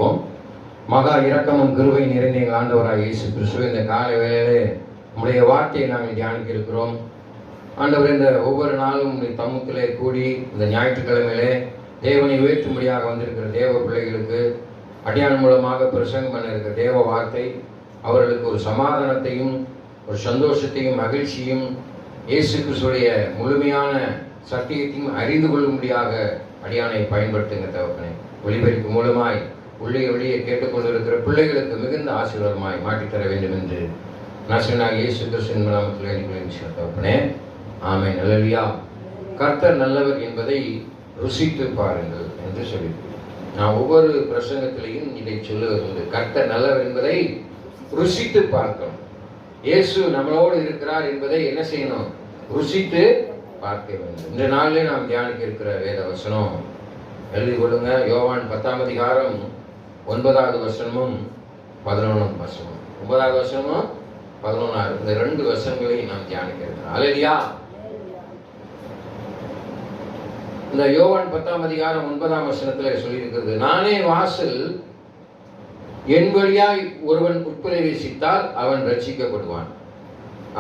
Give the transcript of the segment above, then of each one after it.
ஜெபிப்போம். மகா இரக்கமும் கிருபை நிறைந்த எங்கள் ஆண்டவராக இயேசு கிறிஸ்துவே, இந்த காலை வேளையிலே உம்முடைய வார்த்தையை நாங்கள் தியானிக்க இருக்கிறோம். ஆண்டவர், இந்த ஒவ்வொரு நாளும் உங்களுடைய தம்முத்திலே கூடி இந்த ஞாயிற்றுக்கிழமையிலே தேவனை உயர்த்தும்படியாக வந்திருக்கிற தேவ பிள்ளைகளுக்கு அடியான் மூலமாக பிரசங்கம் பண்ண இருக்கிற தேவ வார்த்தை அவர்களுக்கு ஒரு சமாதானத்தையும் ஒரு சந்தோஷத்தையும் மகிழ்ச்சியும் இயேசு கிறிஸ்துடைய முழுமையான சத்தியத்தையும் அறிந்து கொள்ளும்படியாக அடியானை பயன்படுத்துங்க தகப்பனே. ஒளிபரப்பு மூலமாய் உள்ளே வெளியே கேட்டுக்கொண்டிருக்கிற பிள்ளைகளுக்கு மிகுந்த ஆசீர்வாதமாய் மாற்றித்தர வேண்டும் என்று நசனாக இயேசு கிறிஸ்துவின் நாமத்தில் வேண்டிக் தகப்பனே. ஆமென். அல்லேலூயா. கர்த்தர் நல்லவர் என்பதை ருசித்து பாருங்கள் என்று சொல்லி நான் ஒவ்வொரு பிரசங்கத்திலையும் இதை சொல்லுவது. கர்த்தர் நல்லவர் என்பதை ருசித்து பார்க்கணும். இயேசு நம்மளோடு இருக்கிறார் என்பதை என்ன செய்யணும்? ருசித்து பார்க்க வேண்டும். இந்த நாளிலே நாம் தியானிக்க இருக்கிற வேத வசனம் எழுதி கொள்ளுங்க. யோவான் 10ஆம் அதிகாரம் 9வது வசனமும் 11ஆம் வசனம். 9வது வசனமும் 11வது, இந்த 2 வசனங்களை நாம் தியானிக்க இருக்கிறோம். அல்லேலூயா. இந்த யோவான் 10ஆம் அதிகாரம் 9ஆம் வசனத்தில் சொல்லியிருக்கிறது, நானே வாசல், என் வழியாய் ஒருவன் உட்பிரவேசித்தால் அவன் ரட்சிக்கப்படுவான்,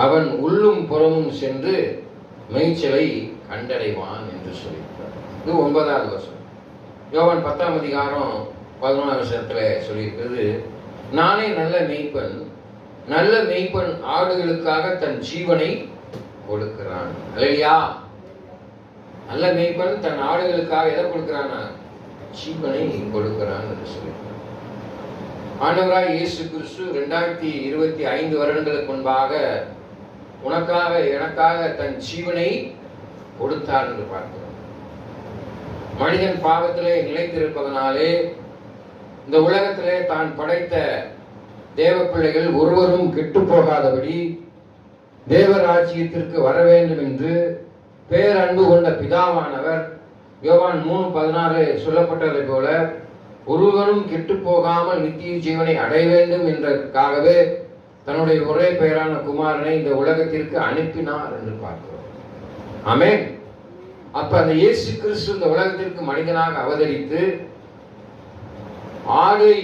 அவன் உள்ளும் புறமும் சென்று மேய்ச்சலை கண்டடைவான் என்று சொல்லியிருக்கிறார். இது 9வது வசனம். யோவான் 10ஆம் அதிகாரம் 11ஆம் வசனத்தில் சொல்லியிருக்கிறது, நானே நல்ல மேய்ப்பன், நல்ல மேய்ப்பன் ஆடுகளுக்காக தன் ஜீவனை கொடுக்கிறான். அல்லேலூயா. நல்ல மேய்ப்பன் தன் ஆடுகளுக்காக எதை கொடுக்கிறானா? ஜீவனை கொடுக்கிறான் என்று சொல்லியிருக்கிறார். ஆண்டவராய் இயேசு கிறிஸ்து 2025 வருடங்களுக்கு முன்பாக உனக்காக எனக்காக தன் ஜீவனை கொடுத்தார் என்று பார்க்கிறோம். மனிதன் பாவத்திலே நிலைத்திருப்பதனாலே இந்த உலகத்திலே தான் படைத்த தேவ பிள்ளைகள் ஒருவரும் கெட்டு போகாதபடி தேவராஜ்யத்திற்கு வர வேண்டும் என்று பேரன்பு கொண்ட பிதாவானவர் யோவான் 3:16 சொல்லப்பட்டதை போல ஒருவரும் கெட்டு போகாமல் நித்திய ஜீவனை அடைய வேண்டும் என்றதற்காகவே தன்னுடைய ஒரே பெயரான குமாரனை இந்த உலகத்திற்கு அனுப்பினார் என்று பார்க்கிறோம். ஆமென். அப்ப அந்த இயேசு கிறிஸ்து இந்த உலகத்திற்கு மனிதனாக அவதரித்து ஆடை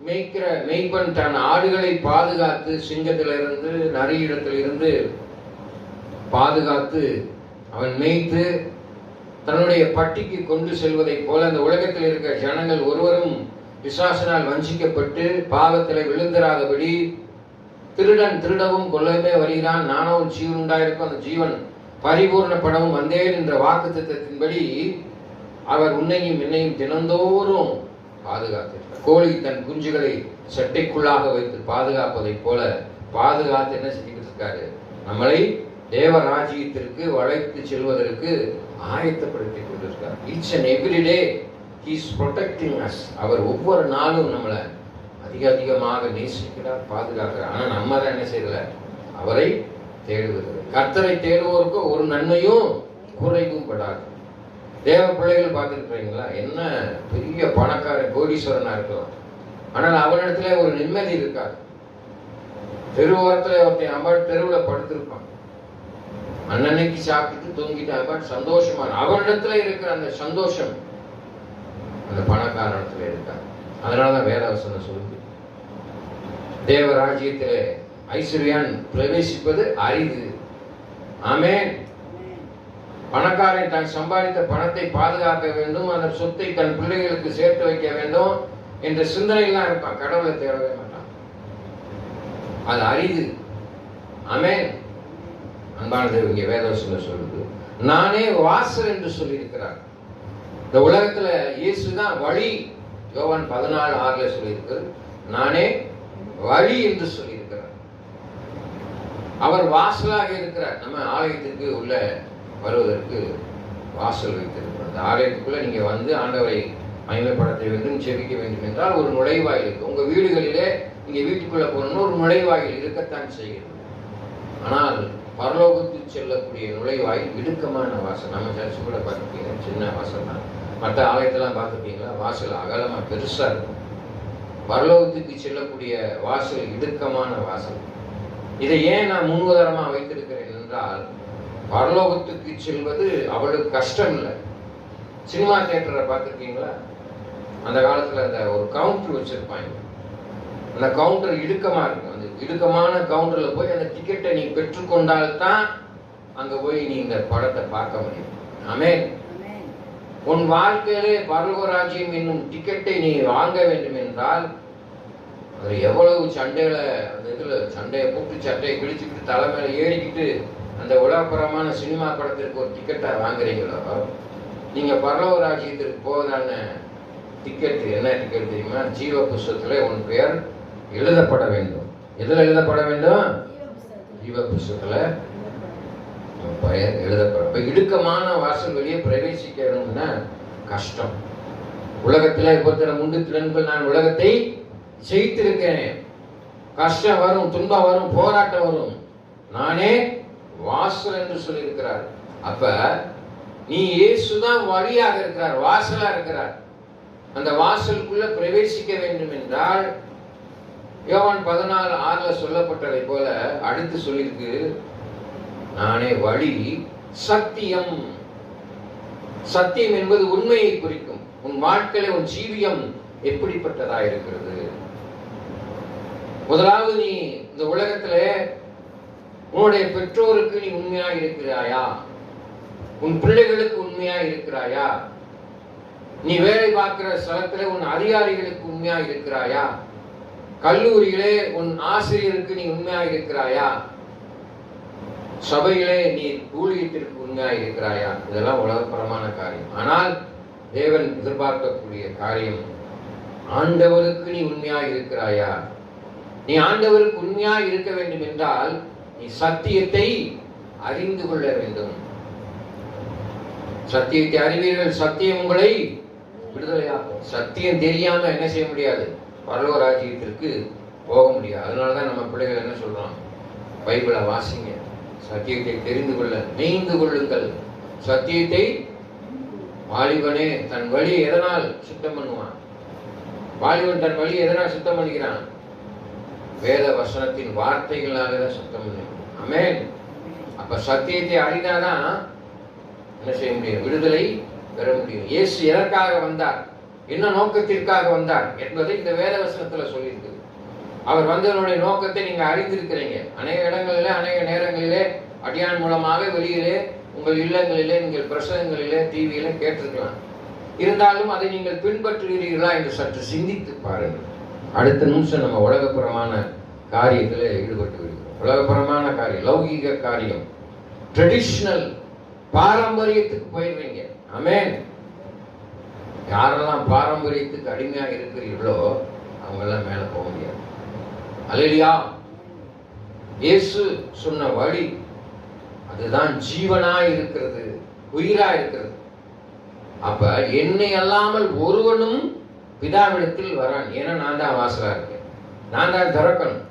மேய்க்கிற மேய்ப்பன் தன் ஆடுகளை பாதுகாத்து சிங்கத்திலிருந்து நரியிடத்திலிருந்து பாதுகாத்து அவன் மேய்த்து தன்னுடைய பட்டிக்கு கொண்டு செல்வதைப் போல அந்த உலகத்தில் இருக்கிற ஜனங்கள் ஒருவரும் பிசாசினால் வஞ்சிக்கப்பட்டு பாவத்தில் விழுந்திராதபடி, திருடன் திருடவும் கொல்லவே வருகிறான், நானோ ஜீவன் உண்டாயிருக்கும், அந்த ஜீவன் பரிபூர்ணப்படவும் வந்தேன் என்ற வாக்குத்தத்தத்தின்படி அவர் உன்னையும் என்னையும் தினந்தோறும் பாதுகாத்திருக்கிறார். கோழி தன் குஞ்சுகளை சட்டைக்குள்ளாக வைத்து பாதுகாப்பதைப் போல பாதுகாத்து என்ன செஞ்சுக்கிட்டு இருக்காரு? நம்மளை தேவராஜ்யத்திற்கு வளைத்து செல்வதற்கு ஆயத்தப்படுத்தி கொண்டிருக்கார். Each and every day he is protecting us. அவர் ஒவ்வொரு நாளும் நம்மளை அதிகமாக நேசிக்கிறார், பாதுகாக்கிறார். ஆனா நம்ம தான் என்ன செய்யல? அவரை தேடுவது. கர்த்தரை தேடுவோருக்கு ஒரு நன்மையும் குறைவும் படாது. தேவ பிள்ளைகள் பார்த்துருக்கிறீங்களா? என்ன பெரிய பணக்காரன் கோடீஸ்வரனா இருக்கலாம், ஆனால் அவனிடத்துல ஒரு நிம்மதி இருக்காது. தெருவோரத்துல ஒருத்தன் அம்பாள் தெருவில் படுத்திருப்பான், அன்னன்னைக்கு சாப்பிட்டு தூங்கிட்டு சந்தோஷமா, அவனிடத்துல இருக்கிற அந்த சந்தோஷம் அந்த பணக்காரத்துல இருக்காது. அதனாலதான் வேதவசனம் சொல்லுது, தேவராஜ்யத்திலே ஐஸ்வர்யான் பிரவேசிப்பது அரிது. ஆமென். பணக்காரன் தான் சம்பாதித்த பணத்தை பாதுகாக்க வேண்டும், அந்த சொத்தை தன் பிள்ளைகளுக்கு சேர்த்து வைக்க வேண்டும் என்ற சிந்தனைலாம் இருப்பான். கடவுளை தேடவே மாட்டான். அது அரிது. ஆமென். அன்பானது இங்கே வேதவசனம் சொல்லுது, நானே வாசல் என்று சொல்லியிருக்கிறார். இந்த உலகத்துல இயேசுதான் வழி. யோவான் 14:6 சொல்லியிருக்கு, நானே வழி என்று சொல்லியிருக்கிறார். அவர் வாசலாக இருக்கிறார். நம்ம ஆலயத்திற்கு உள்ள வருவதற்கு வாசல் வைத்திருக்கிறார். அந்த ஆலயத்துக்குள்ள நீங்க வந்து ஆண்டவரை மகிமைப்படுத்த வேண்டும், ஜெபிக்க வேண்டும் என்றால் ஒரு நுழைவாயில் இருக்கு. உங்க வீடுகளிலே நீங்க வீட்டுக்குள்ள போகணும்னு ஒரு நுழைவாயில் இருக்கத்தான் செய்கிறது. ஆனால் பரலோகத்துக்கு செல்லக்கூடிய நுழைவாயில் இடுக்கமான வாசல். நம்ம சர்ச்சுக்குள்ள பார்த்துருக்கீங்க, சின்ன வாசல் தான். மற்ற ஆலயத்தெல்லாம் பார்த்துருக்கீங்களா? வாசல் அகலமா பெருசா இருக்கும். பரலோகத்துக்கு செல்லக்கூடிய வாசல் இடுக்கமான வாசல். இதை ஏன் நான் முன்னுதாரணமா வைத்திருக்கிறேன் என்றால், பரலோகத்துக்கு செல்வது அவ்வளவு கஷ்டம் இல்லை. சினிமா தியேட்டரை பார்த்துருக்கீங்களா? அந்த காலத்துல அந்த ஒரு கவுண்டர் வச்சிருப்பாங்க. அந்த கவுண்டர் இடுக்கமா இருக்கும். அந்த இடுக்கமான கவுண்டர்ல போய் அந்த டிக்கெட்டை நீ பெற்றுக்கொண்டால்தான் அங்க போய் நீ இந்த படத்தை பார்க்க முடியும். ஆமென். உன் வாழ்க்கையிலே பரலோக ராஜ்யம் என்னும் டிக்கெட்டை நீ வாங்க வேண்டும் என்றால் அது எவ்வளவு சண்டையில அந்த இதுல சண்டையை போட்டு சட்டையை கிழிச்சுக்கிட்டு தலைமையில ஏறிக்கிட்டு அந்த உலகப்புறமான சினிமா படத்திற்கு ஒரு டிக்கெட்டை வாங்குறீங்களோ, நீங்க பரலோக ராஜ்யத்திற்கு போவதான டிக்கெட் என்ன டிக்கெட் தெரியுமா? ஜீவ புஸ்தகத்துல உன் பெயர் எழுதப்பட வேண்டும். எதுல எழுதப்பட வேண்டும்? ஜீவ புஸ்தகத்துல பெயர் எழுதப்படும். இப்ப இடுக்கமான வாசல் வெளியே பிரவேசிக்கணும்னா கஷ்டம். உலகத்துல இப்ப முண்டுத்திறன்கள் நான் உலகத்தை ஜெயித்திருக்கிறேன். கஷ்டம் வரும், துன்பம் வரும், போராட்டம் வரும். நானே வாசல் என்று சொல்லி இருக்கிறார். அப்ப நீ இயேசுதான் வழியாக இருக்கிறார், வாசலா இருக்கிறார். அந்த வாசலுக்குள்ள பிரவேசிக்க வேண்டும் என்றால் யோவான் 14:6 சொல்லப்பட்டதை போல அடுத்து சொல்லியிருக்கு, நானே வழி சத்தியம். சத்தியம் என்பது உண்மையை குறிக்கும். உன் வாழ்க்கையில உன் ஜீவியம் எப்படிப்பட்டதா இருக்கிறது? முதலாவது நீ இந்த உலகத்துல உன்னுடைய பெற்றோருக்கு நீ உண்மையா இருக்கிறாயா? உன் பிள்ளைகளுக்கு உண்மையா இருக்கிறாயா? நீ வேலை பார்க்கிற ஸ்தலத்துல உன் அதிகாரிகளுக்கு உண்மையா இருக்கிறாயா? கல்லூரியிலே உன் ஆசிரியருக்கு நீ உண்மையா இருக்கிறாயா? சபையிலே நீ ஊழியத்திற்கு உண்மையா இருக்கிறாயா? இதெல்லாம் உலகப்பரமான காரியம். ஆனால் தேவன் எதிர்பார்க்கக்கூடிய காரியம், ஆண்டவருக்கு நீ உண்மையா இருக்கிறாயா? நீ ஆண்டவருக்கு உண்மையா இருக்க வேண்டும் என்றால் நீ சத்தியத்தை அறிந்து கொள்ள வேண்டும். சத்தியத்தை அறிவீர்கள், சத்தியம் உங்களை விடுதலையாகும். சத்தியம் தெரியாம என்ன செய்ய முடியாது? பரலோக ராஜ்யத்திற்கு போக முடியாது. அதனாலதான் நம்ம பிள்ளைகள் என்ன சொல்றோம்? பைபிளை வாசிங்க, சத்தியத்தை தெரிந்து கொள்ள மேய்ந்து கொள்ளுங்கள். சத்தியத்தை வாலிபனே தன் வழி எதனால் சுத்தம் பண்ணுவான்? வாலிபன் தன் வழி எதனால் சுத்தம் பண்ணுகிறான்? வேத வசனத்தின் வார்த்தைகளாலதான் சுத்தம் பண்ணுவான். ஆமென். அப்ப சத்தியத்தை அறிந்தாதான் என்ன செய்ய முடியும்? விடுதலை பெற முடியும். இயேசு எதற்காக வந்தார், என்ன நோக்கத்திற்காக வந்தார் என்பதை இந்த வேத வசனத்துல சொல்லியிருக்கு. அவர் வந்ததனுடைய நோக்கத்தை நீங்க அறிந்திருக்கிறீங்க. அநேக இடங்களிலே அநேக நேரங்களிலே அடியான் மூலமாக வெளியிலே உங்கள் இல்லங்களிலே நீங்கள் பிரசங்கங்களிலே டிவியில கேட்டிருக்கலாம். இருந்தாலும் அதை நீங்கள் பின்பற்றுகிறீர்களா என்று சற்று சிந்தித்து பாருங்கள். அடுத்த நிமிஷம் நம்ம உலகப்புறமான காரியத்தில் ஈடுபட்டு விடுகிறோம். உலகப்புறமான காரியம், லௌகீக காரியம், ட்ரெடிஷனல் பாரம்பரியத்துக்கு போயிடுவீங்க. ஆமென். யாரெல்லாம் பாரம்பரியத்துக்கு அடிமையாக இருக்கிறீர்களோ அவங்க எல்லாம் மேல போக முடியாது. அல்லேலூயா. இயேசு சொன்ன வழி அதுதான் ஜீவனாய் இருக்கிறது, உயிரா இருக்கிறது. அப்ப என்னை அல்லாமல் ஒருவனும் பிதாவிடத்தில் வரான். ஏன்னா நான் தான் வாசலா இருக்கேன், நான் தான் திறக்கணும்.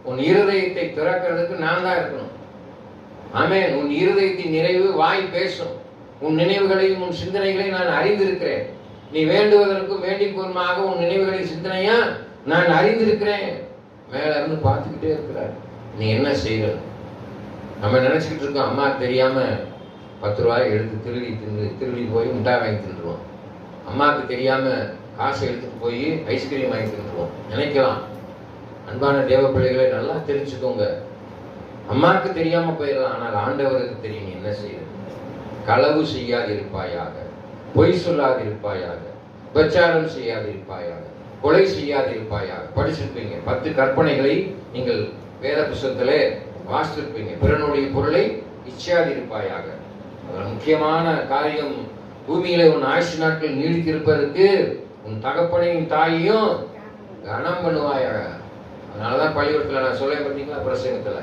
உன் இருதயத்தை திறக்கிறதுக்கு நான் தான் இருக்கணும். ஆமென். உன் இருதயத்தின் நிறைவு வாய் பேசும். உன் நினைவுகளையும் உன் சிந்தனைகளையும் நான் அறிந்திருக்கிறேன். நீ வேண்டுவதற்கும் வேண்டிக் கொள்ளுமாக உன் நினைவுகளின் சிந்தனையா நான் அறிந்திருக்கிறேன். மேல இருந்து பார்த்துக்கிட்டே இருக்கிறார், நீ என்ன செய்யணும். நம்ம நினைச்சுக்கிட்டு இருக்கோம், அம்மா தெரியாம 10 ரூபாய் எடுத்து திருடி போய் மிட்டாய் வாங்கி தின்றுவோம். அம்மாவுக்கு தெரியாம காசை எடுத்துட்டு போய் ஐஸ்கிரீம் வாங்கி தின்றுவோம் நினைக்கலாம். அன்பான தேவ பிள்ளைகளை நல்லா தெரிஞ்சுக்கோங்க. அம்மாவுக்கு தெரியாம போயிடலாம், ஆனால் ஆண்டவருக்கு தெரியும் நீ என்ன செய்யணும். களவு செய்யாதிருப்பாயாக, பொய் சொல்லாதிருப்பாயாக, உபச்சாரம் செய்யாதிருப்பாயாக, கொலை செய்யாதிருப்பாயாக. படிச்சிருப்பீங்க 10 கற்பனைகளை நீங்கள் வேத புத்தகத்திலே வாசித்திருப்பீங்க. பிறனுடைய பொருளை இச்சாதிருப்பாயாக. முக்கியமான காரியம், பூமியில உன் ஆயுசு நாட்கள் நீடித்திருப்பதற்கு உன் தகப்பனையும் தாயையும் கனம் பண்ணுவாயாக. அதனாலதான் பள்ளிக்கூடத்துல நான் சொல்ல பார்த்தீங்களா பிரசங்கத்துல,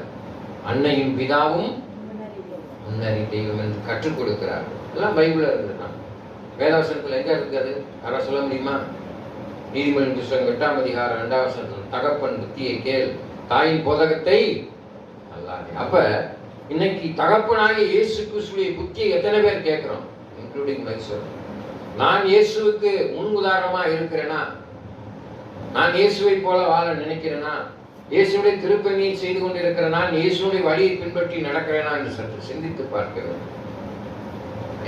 அன்னையும் பிதாவும் முன்னறி தெய்வம் என்று கற்றுக் கொடுக்கிறார். எல்லாம் பைபிள்ல இருக்குதுதான். வேதவசனத்துல எங்க இருக்குது? யாரா சொல்ல முடியுமா? நீதிமொழி புத்தகம் 8ஆம் அதிகாரம் 2ஆம் வசனத்தில், தகப்பன் புத்தியை கேள், தாயின் போதகத்தை அல்லாதே. அப்ப இன்னைக்கு தகப்பனாகிய இயேசு கிறிஸ்துவின் புத்தியை எத்தனை பேர் கேட்கிறோம்? Including myself. நான் இயேசுவுக்கு முன் உதாரணமா இருக்கிறேனா? நான் இயேசுவை போல வாழ நினைக்கிறேனா? இயேசுடைய திருப்பணியை செய்து கொண்டிருக்கிற நான் இயேசுடைய வழியை பின்பற்றி நடக்கிறேனா என்று சற்று சிந்தித்து பார்க்கிறேன்.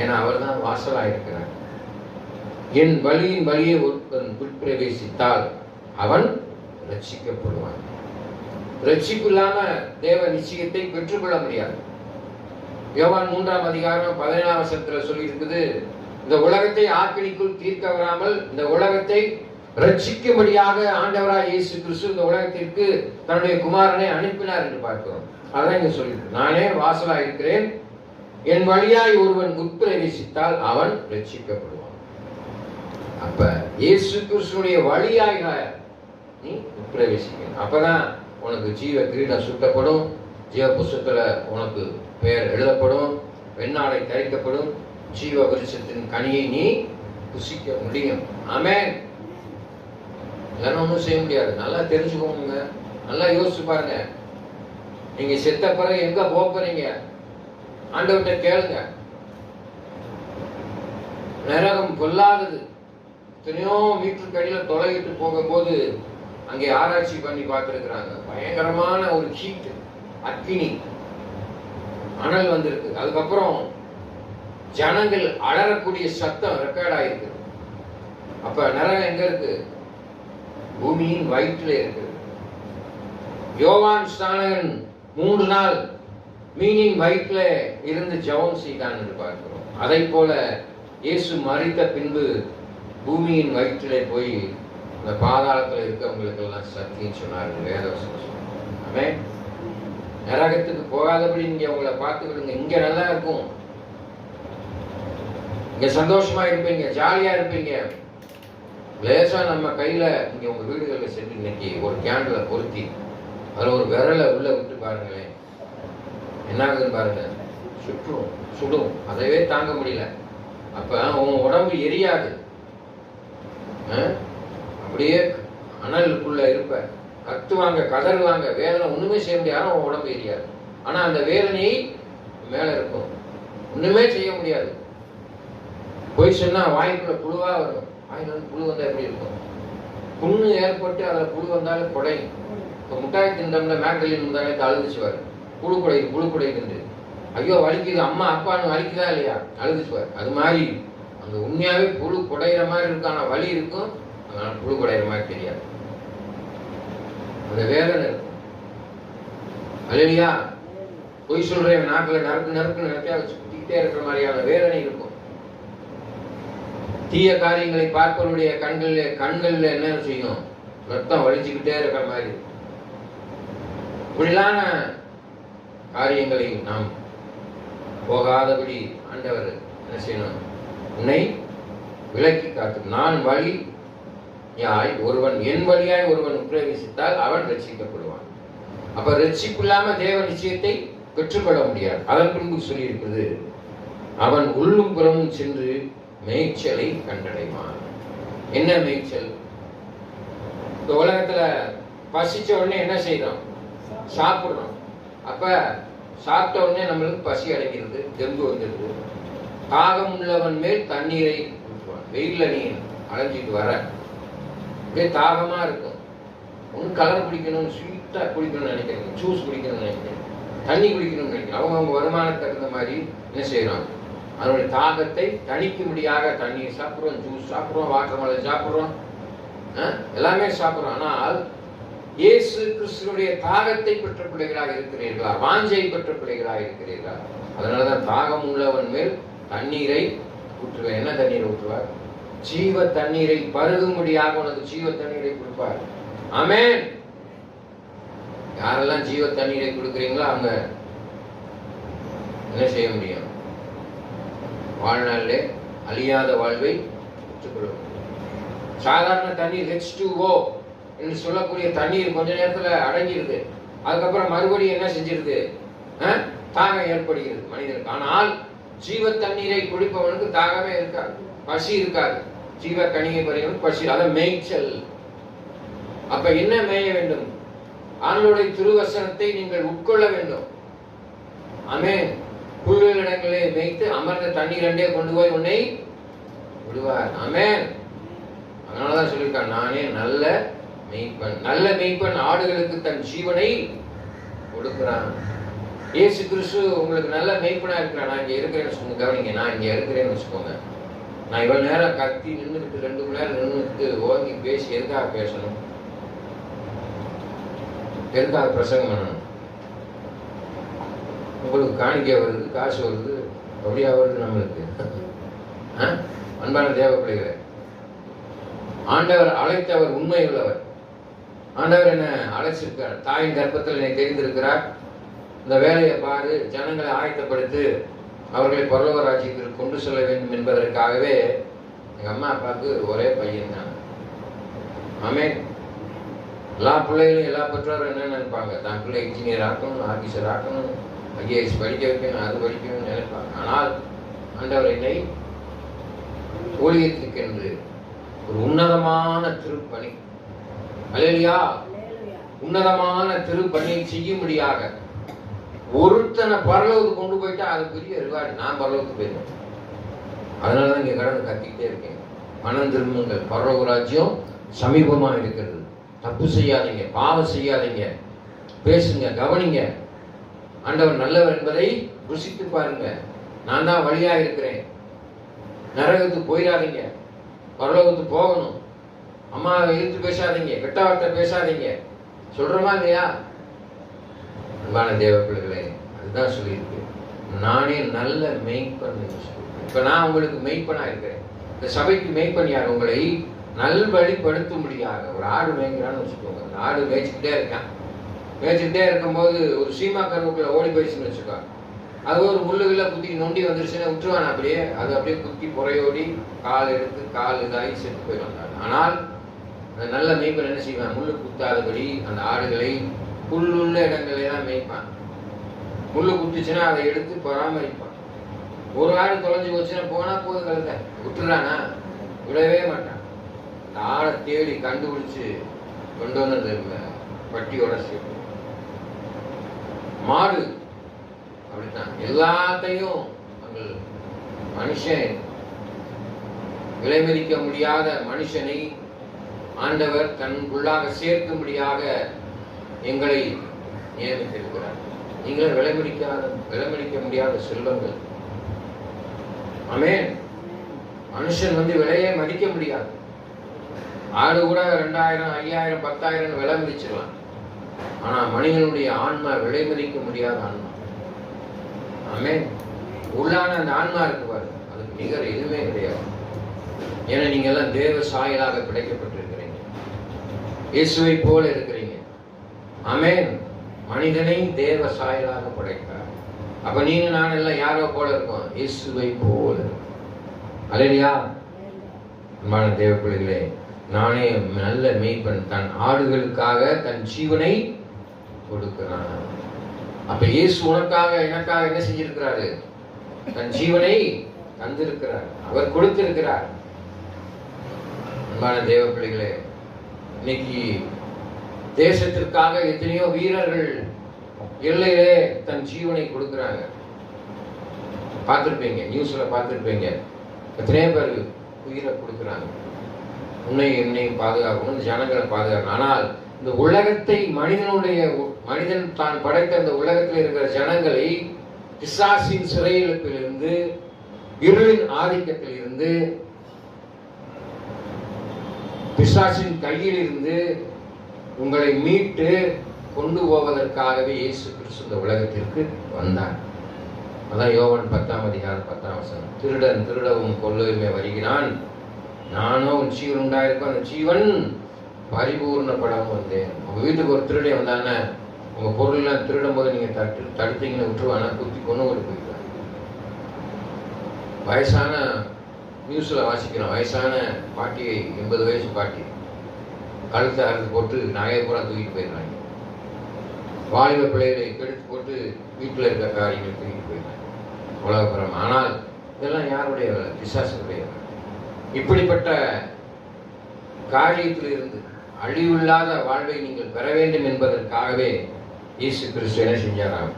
ஏன்னா அவர் தான் வாசலா இருக்கிறார். என் வழியின் வழியை ஒருவன் உட்பிரவேசித்தால் அவன் ரட்சிக்கப்படுவான். ரட்சிப்பு இல்லாம தேவ நிச்சயத்தை பெற்றுக்கொள்ள முடியாது. யோவான் 3ஆம் அதிகாரம் 17ஆம் வசனத்துல சொல்லி இருக்குது, இந்த உலகத்தை ஆக்கினிக்குள் தீர்க்க வராமல் இந்த உலகத்தை ரட்சிக்கும்படியாக ஆண்டவராய் இயேசு கிறிஸ்து இந்த உலகத்திற்கு தன்னுடைய குமாரனை அனுப்பினார் என்று பார்க்கிறோம். அதான் இங்க சொல்லியிருக்கு, நானே வாசலாய் இருக்கிறேன், என் வழியாய் ஒருவன் உட்பிரவேசித்தால் அவன் ரட்சிக்கப்படுவான். அப்ப இயேசு கிறிஸ்துடைய வழியாய் நீ உட்பிரவேசிக்கணும். அப்பதான் உனக்கு ஜீவ கிரீடம் சுட்டப்படும், ஜீவ புஸ்தகத்துல உனக்கு பெயர் எழுதப்படும், வெண்ணாடை தரிக்கப்படும், ஜீவ விருட்சத்தின் கனியை நீ புசிக்க முடியும். ஆமென். இல்லைன்னா ஒன்றும் செய்ய முடியாது. நல்லா தெரிஞ்சுக்கோங்க, நல்லா யோசிச்சு பாருங்க. நீங்க செத்த பிறகு எங்க போறீங்க? ஆண்டவர்கிட்ட கேளுங்க. நரகம் பொல்லாதது. எத்தனையோ மீட்டர் கடியில தொலைகிட்டு போகும்போது அங்கே ஆராய்ச்சி பண்ணி பார்த்துருக்குறாங்க. பயங்கரமான ஒரு ஹீட், அக்கினி, அனல் வந்திருக்கு. அதுக்கப்புறம் ஜனங்கள் அலறக்கூடிய சத்தம் ரெக்கார்ட் ஆயிருக்கு. அப்ப நரகம் எங்க இருக்கு? பூமியின் வயிற்றில் இருக்கு. யோவான் ஸ்நானகன் 3 நாள் மீனின் வயிற்றில் இருந்து ஜெபம் செய்தான் என்று பார்க்கிறோம். அதை போல இயேசு மரித்த பின்பு பூமியின் வயிற்றிலே போய் இந்த பாதாளத்தில் இருக்கவங்களுக்கு எல்லாம் சத்தியம் சொன்னார்கள். வேதவசனம் சொன்னாங்க. நரகத்துக்கு போகாதபடி நீங்க உங்களை பார்த்துக்கிடுங்க. இங்க நல்லா இருக்கும், இங்க சந்தோஷமா இருப்பீங்க, ஜாலியா இருப்பீங்க. லேசா நம்ம கையில இங்க உங்க வீடுகளில் சென்று இன்னைக்கு ஒரு கேண்டில பொருத்தி அதுல ஒரு விரலை உள்ள விட்டு பாருங்களேன், என்ன ஆகுதுன்னு பாருங்க. சுடும், அதையே தாங்க முடியல. அப்ப உன் உடம்பு எரியாது, அப்படியே அனலுக்குள்ள இருப்ப, கத்துவாங்க, கதறுவாங்க, வேதனை ஒண்ணுமே செய்ய முடியாது. உன் உடம்பு எரியாது. ஆனா அந்த வேதனை மேல இருக்கும், ஒண்ணுமே செய்ய முடியாது. போய் சொன்னா வாய்க்குள்ள புழுவா வரும். வாயில வந்து புழு வந்தா எப்படி இருக்கும்? புண்ணு ஏற்பட்டு அதுல புழு வந்தாலும் குடையும். இப்போ முட்டாய் திண்டம்ல மேக்கலின் இருந்தாலே அழுதுச்சுவார். புழு குடைக்குது, ஐயோ வலிக்குது, அம்மா அப்பான்னு வலிக்குதா இல்லையா, அழுதுச்சுவார். அது மாதிரி அங்க உண்மையாவே புழு குடையிற மாதிரி இருக்கும், ஆனா வலி இருக்கும், அதனால புழு குடையிற மாதிரி தெரியாது. அந்த வேதனை இருக்கும். அல்லையா? பொய் சொல்றேன், நாக்கில் நறுக்கு நினைக்க சுத்திக்கிட்டே இருக்கிற மாதிரியான வேதனை இருக்கும். தீய காரியங்களை பார்ப்பவருடைய கண்கள்ல என்ன செய்யும்? ரத்தம் வலிச்சுக்கிட்டே இருக்கிற மாதிரி. இப்படிலான காரியங்களை நாம் போகாதபடி ஆண்டவர் என்ன செய்யணும்? உன்னை விலக்கி காத்து. நான் வழியாய் ஒருவன், என் வழியாய் ஒருவன் உட்பிரவேசித்தால் அவன் ரட்சிக்கப்படுவான். அப்ப ரட்சிப்பு இல்லாம தேவ நிச்சயத்தை பெற்றுக்கொள்ள முடியாது. அதன் பின்பு சொல்லி இருக்குது, அவன் உள்ளும் புறமும் சென்று மேய்ச்சலை கண்டடைவான். என்ன மேய்ச்சல்? இந்த உலகத்துல பசிச்ச உடனே என்ன செய்யறோம்? சாப்பிடுறோம். அப்ப சாப்பிட்ட உடனே நம்மளுக்கு பசி அடைக்கிறது, தெம்பு வந்துடுது. தாகம் உள்ளவன் மேல் தண்ணீரை ஊற்றுவான். வெயில்ல நீ அலைஞ்சிட்டு வர அப்படியே தாகமா இருக்கும். ஒன்று கலர் குடிக்கணும், ஸ்வீட்டா குடிக்கணும்னு நினைக்கிறேன், ஜூஸ் குடிக்கணும்னு நினைக்கிறேன், தண்ணி குடிக்கணும்னு நினைக்கிறேன். அவங்க வருமானத்துக்கு தகுந்த மாதிரி என்ன செய்யறோம்? அதனுடைய தாகத்தை தணிக்கும்படியாக தண்ணீர் சாப்பிடுறோம், ஜூஸ் சாப்பிடுறோம், வாட்டர் மெலன் சாப்பிடுறோம், எல்லாமே சாப்பிடுறோம். ஆனால் இயேசு கிறிஸ்துவினுடைய தாகத்தை பெற்ற பிள்ளைகளாக இருக்கிறீர்களா? வாஞ்சை பெற்ற பிள்ளைகளாக இருக்கிறீர்களா? அதனாலதான் தாகம் உள்ளவன் மேல் தண்ணீரை ஊற்றுவேன். என்ன தண்ணீரை ஊற்றுவார்? ஜீவ தண்ணீரை பருகும்படியாக உனக்கு ஜீவ தண்ணீரை கொடுப்பார். ஆமென். யாரெல்லாம் ஜீவ தண்ணீரை கொடுக்குறீங்களோ அவங்க என்ன செய்ய முடியும்? வாழ்நாளிலே அழியாத வாழ்வை பெற்றுக்கொள்ள முடியும். சாதாரண தண்ணீர் H2O என்று சொல்லக்கூடிய தண்ணீர் கொஞ்ச நேரத்துல அடங்கிடுது, அதுக்கப்புறம் மறுபடியும் என்ன செஞ்சிருது? தாகம் ஏற்படுகிறது மனிதனுக்கு. ஆனால் ஜீவ தண்ணீரை குடிப்பவனுக்கு தாகமே இருக்காது, பசி இருக்காது. ஜீவ கனியை பறிவனுக்கு பசி. அத மேய்ச்சல். அப்ப என்ன மேய வேண்டும்? ஆண்டவருடைய திருவசனத்தை நீங்கள் உட்கொள்ள வேண்டும். ஆமென். புல்வெளியிடங்களே மேய்த்து அமர்ந்த தண்ணீர் அண்டே கொண்டு போய் உன்னை விடுவார். ஆமென். அதனாலதான் சொல்லியிருக்கான், நானே நல்ல மெய்ப்பன். நல்ல மெய்ப்பன் ஆடுகளுக்கு தன் ஜீவனை கொடுக்கிறான். இயேசு கிறிஸ்து உங்களுக்கு நல்ல மெய்ப்பனா இருக்கிறான். நான் இங்க இருக்கிறேன்னு சொல்லுங்க, கவனிங்க, நான் இங்க இருக்கிறேன்னு வச்சுக்கோங்க. நான் இவ்வளவு நேரம் கத்தி நின்றுக்கிட்டு 2 மணி நேரம் நின்றுட்டு ஓங்கி பேசி எதுக்காக பேசணும்? எதுக்காக பிரசங்கம் பண்ணணும்? உங்களுக்கு காணிக்கை வருது, காசு வருது, அப்படியா வருது நம்மளுக்கு? அன்பான தேவ பிள்ளைகளே, ஆண்டவர் அழைத்தவர் உண்மை உள்ளவர். ஆண்டவர் என்ன அழைச்சிருக்கார். தாயின் கர்ப்பத்தில் என்னை தெரிந்திருக்கிறார். இந்த வேலையை பாரு, ஜனங்களை ஆயத்தப்படுத்து, அவர்களை பரலோக ராஜ்யத்திற்கு கொண்டு செல்ல வேண்டும் என்பதற்காகவே எங்கள் அம்மா அப்பாவுக்கு ஒரே பையன் தான். ஆமென். எல்லா பிள்ளைகளும் எல்லா பெற்றோரும் என்ன நினைப்பாங்க? தான் பிள்ளை இன்ஜினியர் ஆக்கணும், ஆஃபீஸர் ஆக்கணும், ஐஏஎஸ் படிக்க வைக்கணும், அது படிக்கணும்னு நினைப்பாங்க. ஆனால் ஆண்டவர் என்னை ஊழியத்துக்கு என்று ஒரு உன்னதமான திருப்பணி, அல்லேலூயா, உன்னதமான திருப்பணியை செய்யும்படியாக ஒருத்தனை பரலோகத்துக்கு கொண்டு போயிட்டா அது பெரிய ரிவார்டு. நான் பரலோகத்துக்கு போயிருவேன். அதனாலதான் இங்க கடந்து கத்திக்கிட்டே இருக்கேன். மனம் திரும்புங்கள், பரலோக ராஜ்யம் சமீபமா இருக்கிறது. தப்பு செய்யாதீங்க, பாவம் செய்யாதீங்க, பேசுங்க, கவனிங்க. ஆண்டவர் நல்லவர் என்பதை ருசித்து பாருங்க. நான் தான் வழியா இருக்கிறேன். நரகத்துக்கு போயிடாதீங்க, பரலோகத்துக்கு போகணும். அம்மாவை இழுத்து பேசாதீங்க, கெட்ட வார்த்தை பேசாதீங்க. சொல்றோமா இல்லையா? அன்பான தேவ பிள்ளைகளே, அதுதான் சொல்லியிருக்கு. நானே நல்ல மெய்ப்பன். இப்ப நான் உங்களுக்கு மெய்ப்பனா இருக்கிறேன். இந்த சபைக்கு மெய்ப்பன் யார்? உங்களை நல்வழிப்படுத்தும்படியாக. ஒரு ஆடு மேய்க்கிறான்னு வச்சுக்கோங்க. அந்த ஆடு மேய்ச்சிக்கிட்டே இருக்கான். மேய்ச்சிக்கிட்டே இருக்கும்போது ஒரு சீமா கருவுக்குள்ள ஓடி போயிடுச்சுன்னு வச்சுக்கோ. அது ஒரு முள்ளுகளை குத்தி நொண்டி வந்துருச்சுன்னா விட்டுருவான். அப்படியே அது அப்படியே குத்தி புறையோடி கால் எடுத்து கால் இதாகி செத்து போயிடுவாங்க. ஆனால் அந்த நல்ல மேய்ப்பன் என்ன செய்வான்? முள்ளு குத்தாதபடி அந்த ஆடுகளை புல்லுள்ள இடங்களே தான் மேய்ப்பான். முள்ளு குத்துச்சுன்னா அதை எடுத்து பராமரிப்பான். ஒரு ஆடு தொலைஞ்சு போச்சுன்னா போனா போது கழுத விட்டுறானா? விடவே மாட்டான். அந்த ஆடை தேடி கண்டுபிடிச்சு கொண்டு வந்து பட்டியோட சேர்ப்பு. மாடு அப்படித்தான். எல்லாத்தையும் மனுஷன் விலைமதிக்க முடியாத மனுஷனை ஆண்டவர் தன்னுள்ளாக சேர்க்கும்படியாக எங்களை நியமித்திருக்கிறார். நீங்களும் விலைமதிக்க முடியாத செல்வங்கள். ஆமென். மனுஷன் விலையே மதிக்க முடியாது. ஆடு கூட 2000, 5000, 10,000 விலை மதிச்சிடலாம். ஆனா மனிதனுடைய ஆன்மா விலை மதிக்க முடியாத ஆன்மா. ஆமென். உள்ளான அந்த ஆன்மா இருக்கு பாருங்க, அதுக்கு நிகர் எதுவுமே கிடையாது. ஏன்னா நீங்க எல்லாம் தேவ சாயலாக படைக்கப்பட்டிருக்கிறீங்க, இயேசுவை போல இருக்கிறீங்க. ஆமென். மனிதனை தேவ சாயலாக படைத்தார். அப்ப நீங்க நான் எல்லாம் யாரோ போல இருக்கோம்? இயேசுவை போல. அல்லேலூயா. அன்பான தேவ பிள்ளைகளே, நானே நல்ல மேய்ப்பன், தன் ஆடுகளுக்காக தன் ஜீவனை கொடுக்கிறான். அப்ப இயேசு உனக்காக எனக்காக என்ன செஞ்சிருக்கிறாரு? தன் ஜீவனை தந்திருக்கிறார், அவர் கொடுத்திருக்கிறார். அன்பான தேவ பிள்ளைகளே, இன்னைக்கு தேசத்திற்காக எத்தனையோ வீரர்கள் எல்லையிலே தன் ஜீவனை கொடுக்கிறாங்க. பார்த்திருப்பீங்க, நியூஸ்ல பார்த்திருப்பீங்க. எத்தனையோ பேர் உயிரை கொடுக்கிறாங்க. என்னையும் பாதுகாக்கணும், ஜனங்களை பாதுகாக்கணும். ஆனால் இந்த உலகத்தை மனிதன் தான் படைத்த இந்த உலகத்தில் இருக்கிற ஜனங்களை பிசாசின் சிறையிலிருந்து, இருளின் ஆதிக்கத்தில் இருந்து, பிசாசின் கையில் இருந்து உங்களை மீட்டு கொண்டு போவதற்காகவே இயேசு கிறிஸ்து இந்த உலகத்திற்கு வந்தார். அதான் யோவான் 10ஆம் அதிகாரம் 10ஆம் வசனம். திருடன் திருடவும் கொல்லவுமே வருகிறான், நானோ உன் ஜீவன் உண்டாயிருக்கும், அந்த ஜீவன் பரிபூர்ணப்படாமல் வந்தேன். உங்க வீட்டுக்கு ஒரு திருடை வந்தானே, உங்க பொருள்லாம் திருடும் போது நீங்க தடுத்தீங்கன்னு விட்டுருவானா? குத்தி கொண்டு போயிடுவாங்க. வயசான நியூஸ்ல வாசிக்கிறோம், வயசான பாட்டியை, 80 வயசு பாட்டி, கழுத்தை அறுத்து போட்டு நகையை பூரா தூக்கிட்டு போயிடுறாங்க. வாலிப பிள்ளைகளை கெடுத்து போட்டு வீட்டில் இருக்க காரியங்களை தூக்கிட்டு போயிடுறாங்க உலகப்புறம். ஆனால் இதெல்லாம் யாருடைய வேலை? பிசாசுடைய வேலை. இப்படிப்பட்ட காரியத்தில் இருந்து அழிவில்லாத வாழ்வை நீங்கள் பெற வேண்டும் என்பதற்காகவே இயேசு கிறிஸ்து என்ன செஞ்சாராம்?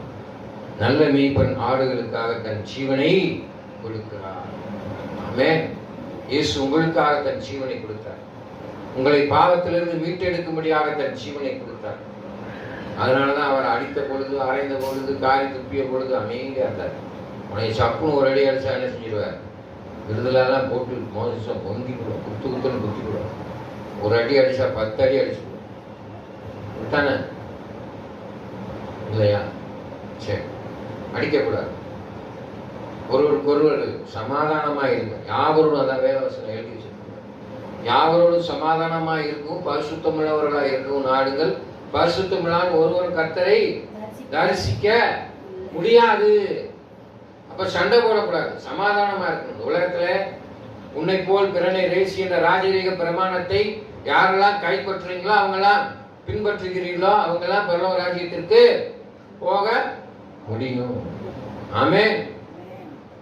நல்ல மேய்ப்பன் ஆடுகளுக்காக தன் ஜீவனை கொடுக்கிறார். ஆமென். இயேசு உங்களுக்காக தன் ஜீவனை கொடுத்தார். உங்களை பாவத்திலிருந்து மீட்டெடுக்கும்படியாக தன் ஜீவனை கொடுத்தார். அதனாலதான் அவர் அடித்த பொழுது, அரைந்த பொழுது, காரி துப்பிய பொழுது அமைதியா இருந்தார். உன்னை சப்புன்னு ஒரு அடி அடிச்சா என்ன செஞ்சிருவார்? விடுதலாம் போட்டு மோசம் பொங்கி கூட குத்துன்னு குத்தி கூட ஒரு அடி அடிச்சா 10 அடி அடிச்சு தானே இல்லையா? சரி, அடிக்கக்கூடாது. ஒருவருக்கு சமாதானமா இருங்க. யாவரோடும் அதான் வேதவசனம் எழுதி வச்சிருக்காங்க. யாவரோடும் சமாதானமா இருக்கும், பரிசுத்தமுள்ளவர்களா இருக்கும் நாடுங்கள். பரிசுத்தமுள்ளான் ஒருவர் கர்த்தரை தரிசிக்க முடியாது. அப்ப சண்டை போடக்கூடாது, சமாதானமா இருக்கணும். உலகத்துல உன்னை போல் பிறனை ரேசி என்ற ராஜரீக பிரமாணத்தை யாரெல்லாம் கைப்பற்றுறீங்களோ அவங்கெல்லாம் பின்பற்றுகிறீர்களோ அவங்கெல்லாம் பரலோக ராஜ்யத்திற்கு போக முடியும். ஆமென்.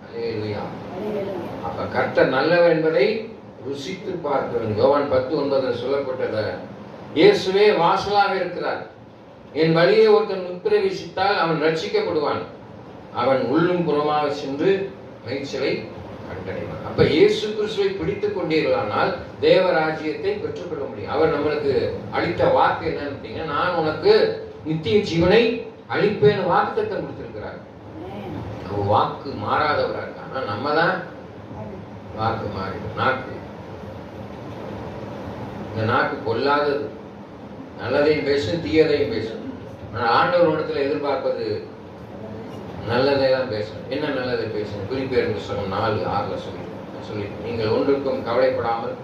அல்லேலூயா. அப்ப கர்த்தர் நல்லவர் என்பதை ருசித்து பார்க்க வேண்டும். யோவான் 10:9 சொல்லப்பட்டது, இயேசுவே வாசலாக இருக்கிறார். என் வழியை ஒருத்தன் உட்பிரவேசித்தால் அவன் ரட்சிக்கப்படுவான். அவன் உள்ளும் புறமாக சென்று மேய்ச்சலை கண்டடைவான். அப்ப இயேசு கிறிஸ்துவை பிடித்துக் கொண்டீர்களானால் தேவராஜ்யத்தை பெற்றுக்கொள்ள முடியும். அவர் நம்மளுக்கு அளித்த வாக்கு என்னன்னு, நான் உனக்கு நித்திய ஜீவனை அளிப்பேன்னு வாக்குத்தத்தம் கொடுத்திருக்கிறார். வாக்கு மாறாதவரா இருக்கான். ஆனா நம்ம தான் வாக்கு மாறிடும். நாக்கு, இந்த நாக்கு பொல்லாதது, நல்லதையும் பேசும் தீயதையும் பேசும். ஆனால் ஆண்டவர் இடத்துல எதிர்பார்ப்பது நல்லதை தான் பேசணும். என்ன நல்லதை பேசணும்? குறிப்பேர் புத்தகம் 4:6 சொல்லி, நீங்கள் ஒன்றுக்கும் கவலைப்படாமல்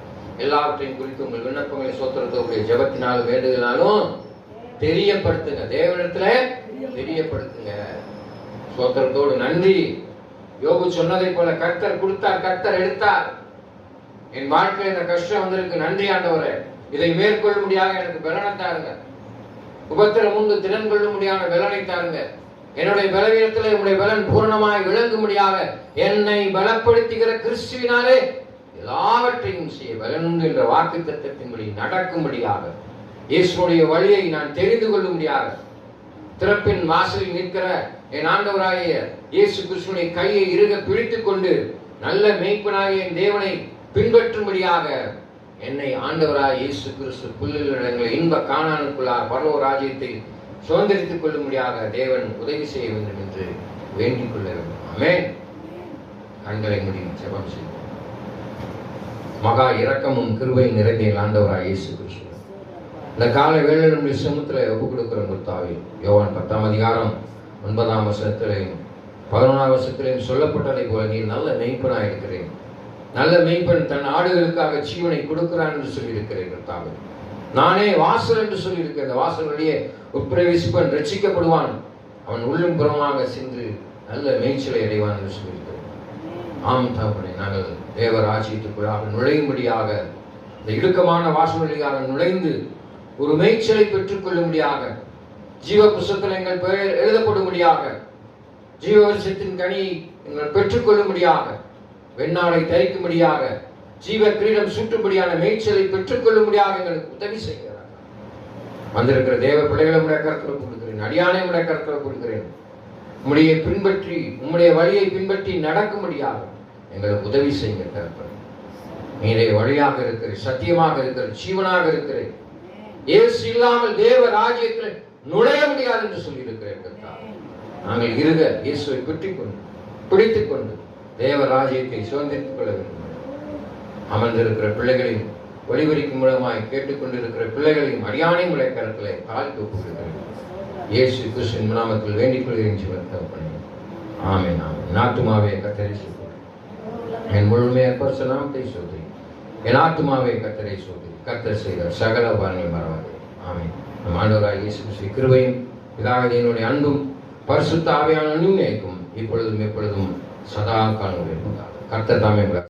எல்லாவற்றையும் குறித்து உங்கள் விண்ணப்பங்களை சோத்திரத்தோடைய ஜெபத்தினாலும் வேண்டுதலாலும் தெரியப்படுத்துங்க. தேவனிடத்துல தெரியப்படுத்துங்க. சோத்திரத்தோடு நன்றி. யோபு சொன்னதை போல கர்த்தர் கொடுத்தார், கர்த்தர் எடுத்தார். என் வாழ்க்கையில் இந்த கஷ்டம் வந்திருக்கு, நன்றி ஆண்டவரே. இதை மேற்கொள்ள முடியாத எனக்கு பலனை தாருங்க. உபத்திரம் உண்டு திறன் கொள்ள முடியாத பலனை தாருங்க. என்னுடைய பலவீனத்தில் என்னுடைய பலன் பூரணமாய் விளங்கும்படியாக என்னை பலப்படுத்துகிற கிறிஸ்துவினாலே எல்லாவற்றையும் செய்ய பலனுண்டு என்ற வாக்கு தத்தத்தின்படி நடக்கும்படியாக, இயேசுடைய வழியை நான் தெரிந்து கொள்ளும்படியாக, திறப்பின் வாசலில் நிற்கிற என் ஆண்டவராகிய இயேசு கிறிஸ்துவினை கையை இறுக பிடித்துக் கொண்டு நல்ல மேய்ப்பனாகிய என் தேவனை பின்பற்றும்படியாக என்னை ஆண்டவராய் இயேசு கிறிஸ்து புல்லிடங்களை இன்ப கானானுக்குள்ளார் பரலோக ராஜ்யத்தை சுதந்திரித்துக் கொள்ளும்படியாக தேவன் உதவி செய்ய வேண்டும் என்று வேண்டிக் கொள்ள வேண்டும். ஆமென். கண்களை முடியும் ஜெபம் செய்வோம். மகா இரக்கமும் கிருபை நிறைந்த ஆண்டவராய் இயேசு கிறிஸ்து, இந்த காலை வேளையில் நம்முடைய சமூகத்துல ஒப்புக் கொடுக்கிற முத்தாவி, யோவான் 10:9 11 சொல்லப்பட்டதை போல நீ நல்ல மெய்ப்பனா இருக்கிறேன். நல்ல மெய்ப்பன் தன் ஆடுகளுக்காக ஜீவனை கொடுக்கிறான் என்று சொல்லியிருக்கிறேன். கர்த்தாவே, நானே வாசல் என்று சொல்லியிருக்கிறேன். அந்த வாசல் வழியே உட்பிரவேசிப்பன் ரட்சிக்கப்படுவான், அவன் உள்ளும் புறமாக சென்று நல்ல மேய்ச்சலை அடைவான் என்று சொல்லியிருக்கிறேன். ஆம் தகப்பனே, நாங்கள் தேவராஜ்யத்துக்குள்ளாக நுழையும்படியாக இந்த இடுக்கமான வாசல் வழியாக நுழைந்து ஒரு மேய்ச்சலை பெற்றுக் கொள்ளும்படியாக, ஜீவ புஸ்தகத்தில் எங்கள் பெயர் எழுதப்படும்படியாக, ஜீவ வருஷத்தின் கனியை எங்கள் பெற்றுக் கொள்ளும்படியாக, வெண்ணாடை தரிக்கும்படியாக, ஜீவ கிரீடம் சூட்டும்படியான மேய்ச்சலை பெற்றுக் கொள்ளும்படியாக எங்களுக்கு உதவி செய்கிறார். வந்திருக்கிற தேவ பிள்ளைகளை உடைய கருத்தில் கொடுக்கிறேன், அடியானை உடைய கருத்தில் கொடுக்கிறேன். உம்முடைய பின்பற்றி உம்முடைய வழியை பின்பற்றி நடக்கும்படியாக எங்களுக்கு உதவி செய்யுங்க தகப்பனே. நீரே வழியாக இருக்கிறேன், சத்தியமாக இருக்கிறேன், ஜீவனாக இருக்கிறேன். இயேசு இல்லாமல் தேவ ராஜ்யத்தில் நுழைய முடியாது என்று சொல்லி இருக்கிறேன். நாங்கள் இருக இயேசுவை பிடித்துக் கொண்டு தேவ ராஜ்யத்தை சுதந்திரித்துக் கொள்ள வேண்டும். அமர்ந்திருக்கிற பிள்ளைகளையும் ஒளிபரிக்கும் மூலமாய் கேட்டுக்கொண்டிருக்கிற பிள்ளைகளையும் அடியானையும் உடைய கரத்திலே தாழ்த்தி ஒப்புக்கொள்கிறேன். இயேசு கிறிஸ்துவின் நாமத்தில் வேண்டிக் கொள்கிறேன். ஆமென். ஆமென். ஆத்துமாவே கர்த்தரை சோதரி, என் முழுமையான பரிசுநாமத்தை சோதரி. என் ஆத்துமாவே கர்த்தரை சோதரி, கர்த்தர் செய்த சகல உபகாரங்களை மறவாதே. ஆமென். நம் ஆண்டவராகிய இயேசு கிறிஸ்துவின் கிருபையும் பிதாவினுடைய அன்பும் பரிசுத்த ஆவியான அன்பினையும் இப்பொழுதும் எப்பொழுதும் சதா காலம் இருப்பதாக. கர்த்தர் தாமே